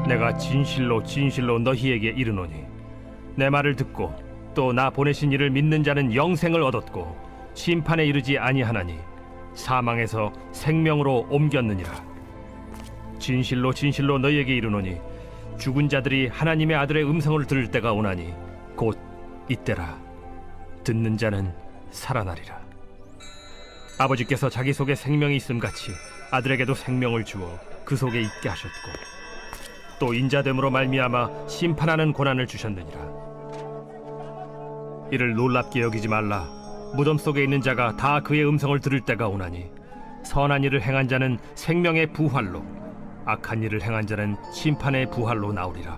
내가 진실로 진실로 너희에게 이르노니 내 말을 듣고 또 나 보내신 이를 믿는 자는 영생을 얻었고 심판에 이르지 아니하나니 사망에서 생명으로 옮겼느니라. 진실로 진실로 너희에게 이르노니 죽은 자들이 하나님의 아들의 음성을 들을 때가 오나니 곧 이때라. 듣는 자는 살아나리라. 아버지께서 자기 속에 생명이 있음같이 아들에게도 생명을 주어 그 속에 있게 하셨고 또 인자됨으로 말미암아 심판하는 고난을 주셨느니라. 이를 놀랍게 여기지 말라. 무덤 속에 있는 자가 다 그의 음성을 들을 때가 오나니 선한 일을 행한 자는 생명의 부활로 악한 일을 행한 자는 심판의 부활로 나오리라.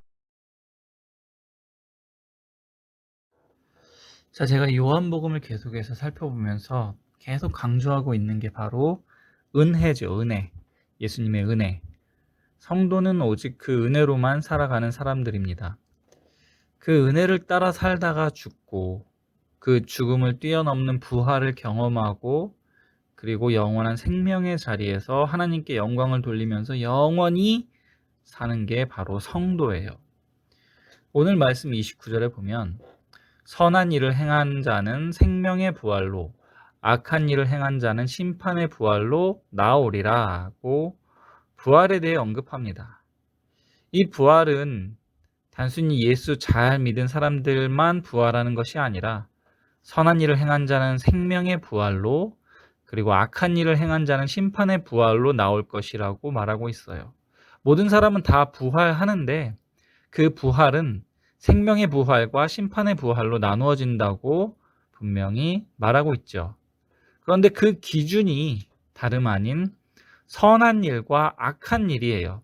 자, 제가 요한복음을 계속해서 살펴보면서 계속 강조하고 있는 게 바로 은혜죠. 은혜. 예수님의 은혜. 성도는 오직 그 은혜로만 살아가는 사람들입니다. 그 은혜를 따라 살다가 죽고 그 죽음을 뛰어넘는 부활을 경험하고 그리고 영원한 생명의 자리에서 하나님께 영광을 돌리면서 영원히 사는 게 바로 성도예요. 오늘 말씀 29절에 보면 선한 일을 행한 자는 생명의 부활로 악한 일을 행한 자는 심판의 부활로 나오리라고 부활에 대해 언급합니다. 이 부활은 단순히 예수 잘 믿은 사람들만 부활하는 것이 아니라 선한 일을 행한 자는 생명의 부활로 그리고 악한 일을 행한 자는 심판의 부활로 나올 것이라고 말하고 있어요. 모든 사람은 다 부활하는데 그 부활은 생명의 부활과 심판의 부활로 나누어진다고 분명히 말하고 있죠. 그런데 그 기준이 다름 아닌 선한 일과 악한 일이에요.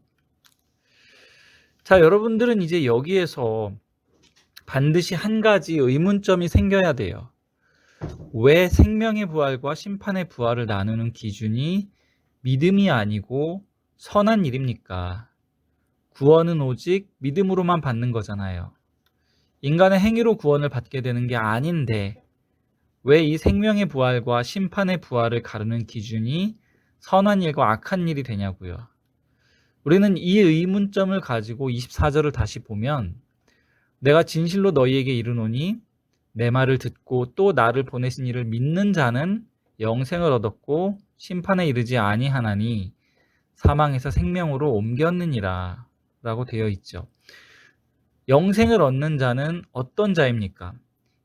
자, 여러분들은 이제 여기에서 반드시 한 가지 의문점이 생겨야 돼요. 왜 생명의 부활과 심판의 부활을 나누는 기준이 믿음이 아니고 선한 일입니까? 구원은 오직 믿음으로만 받는 거잖아요. 인간의 행위로 구원을 받게 되는 게 아닌데 왜 이 생명의 부활과 심판의 부활을 가르는 기준이 선한 일과 악한 일이 되냐고요. 우리는 이 의문점을 가지고 24절을 다시 보면 내가 진실로 너희에게 이르노니 내 말을 듣고 또 나를 보내신 이를 믿는 자는 영생을 얻었고 심판에 이르지 아니하나니 사망에서 생명으로 옮겼느니라 라고 되어 있죠. 영생을 얻는 자는 어떤 자입니까?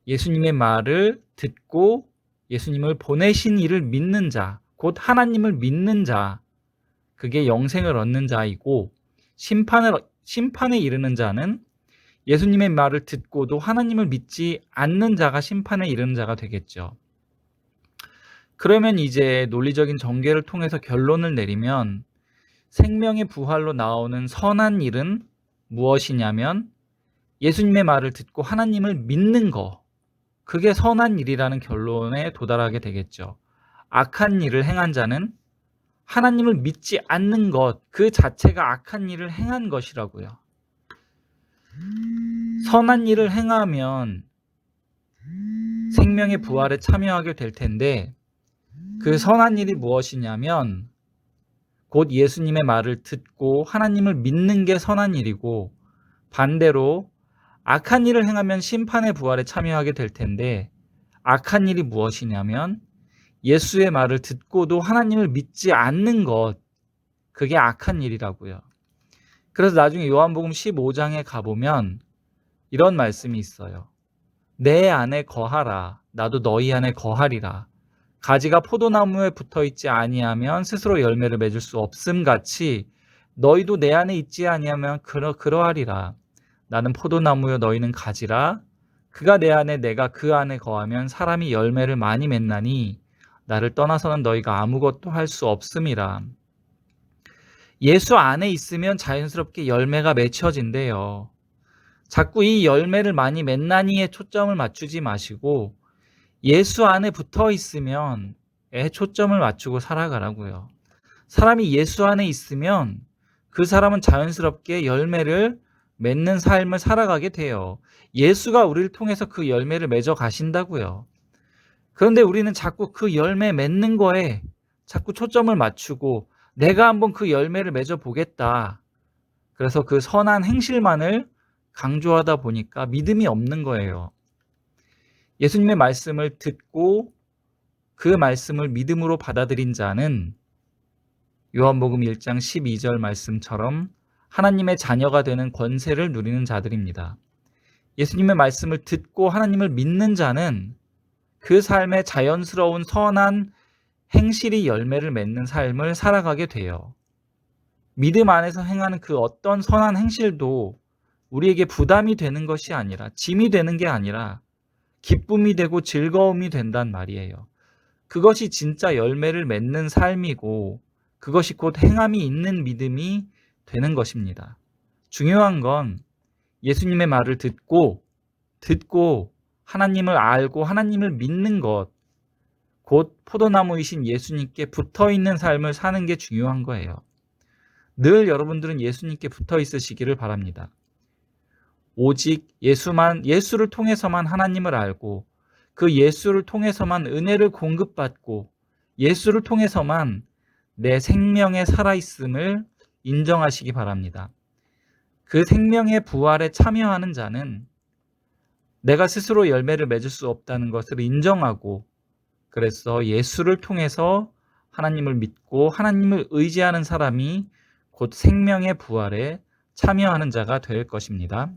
예수님의 말을 듣고 예수님을 보내신 이를 믿는 자, 곧 하나님을 믿는 자, 그게 영생을 얻는 자이고 심판에 이르는 자는 예수님의 말을 듣고도 하나님을 믿지 않는 자가 심판에 이르는 자가 되겠죠. 그러면 이제 논리적인 전개를 통해서 결론을 내리면 생명의 부활로 나오는 선한 일은 무엇이냐면 예수님의 말을 듣고 하나님을 믿는 거, 그게 선한 일이라는 결론에 도달하게 되겠죠. 악한 일을 행한 자는 하나님을 믿지 않는 것, 그 자체가 악한 일을 행한 것이라고요. 선한 일을 행하면 생명의 부활에 참여하게 될 텐데 그 선한 일이 무엇이냐면 곧 예수님의 말을 듣고 하나님을 믿는 게 선한 일이고 반대로 악한 일을 행하면 심판의 부활에 참여하게 될 텐데 악한 일이 무엇이냐면 예수의 말을 듣고도 하나님을 믿지 않는 것, 그게 악한 일이라고요. 그래서 나중에 요한복음 15장에 가보면 이런 말씀이 있어요. 내 안에 거하라. 나도 너희 안에 거하리라. 가지가 포도나무에 붙어있지 아니하면 스스로 열매를 맺을 수 없음 같이 너희도 내 안에 있지 아니하면 그러하리라. 나는 포도나무요 너희는 가지라. 그가 내 안에 내가 그 안에 거하면 사람이 열매를 많이 맺나니 나를 떠나서는 너희가 아무것도 할 수 없음이라. 예수 안에 있으면 자연스럽게 열매가 맺혀진대요. 자꾸 이 열매를 많이 맺나니에 초점을 맞추지 마시고 예수 안에 붙어 있으면 초점을 맞추고 살아가라고요. 사람이 예수 안에 있으면 그 사람은 자연스럽게 열매를 맺는 삶을 살아가게 돼요. 예수가 우리를 통해서 그 열매를 맺어 가신다고요. 그런데 우리는 자꾸 그 열매 맺는 거에 자꾸 초점을 맞추고 내가 한번 그 열매를 맺어 보겠다. 그래서 그 선한 행실만을 강조하다 보니까 믿음이 없는 거예요. 예수님의 말씀을 듣고 그 말씀을 믿음으로 받아들인 자는 요한복음 1장 12절 말씀처럼 하나님의 자녀가 되는 권세를 누리는 자들입니다. 예수님의 말씀을 듣고 하나님을 믿는 자는 그 삶의 자연스러운 선한 행실이 열매를 맺는 삶을 살아가게 돼요. 믿음 안에서 행하는 그 어떤 선한 행실도 우리에게 부담이 되는 것이 아니라, 짐이 되는 게 아니라 기쁨이 되고 즐거움이 된단 말이에요. 그것이 진짜 열매를 맺는 삶이고 그것이 곧 행함이 있는 믿음이 되는 것입니다. 중요한 건 예수님의 말을 듣고 하나님을 알고 하나님을 믿는 것, 곧 포도나무이신 예수님께 붙어있는 삶을 사는 게 중요한 거예요. 늘 여러분들은 예수님께 붙어 있으시기를 바랍니다. 오직 예수를 통해서만 하나님을 알고 그 예수를 통해서만 은혜를 공급받고 예수를 통해서만 내 생명의 살아있음을 인정하시기 바랍니다. 그 생명의 부활에 참여하는 자는 내가 스스로 열매를 맺을 수 없다는 것을 인정하고, 그래서 예수를 통해서 하나님을 믿고 하나님을 의지하는 사람이 곧 생명의 부활에 참여하는 자가 될 것입니다.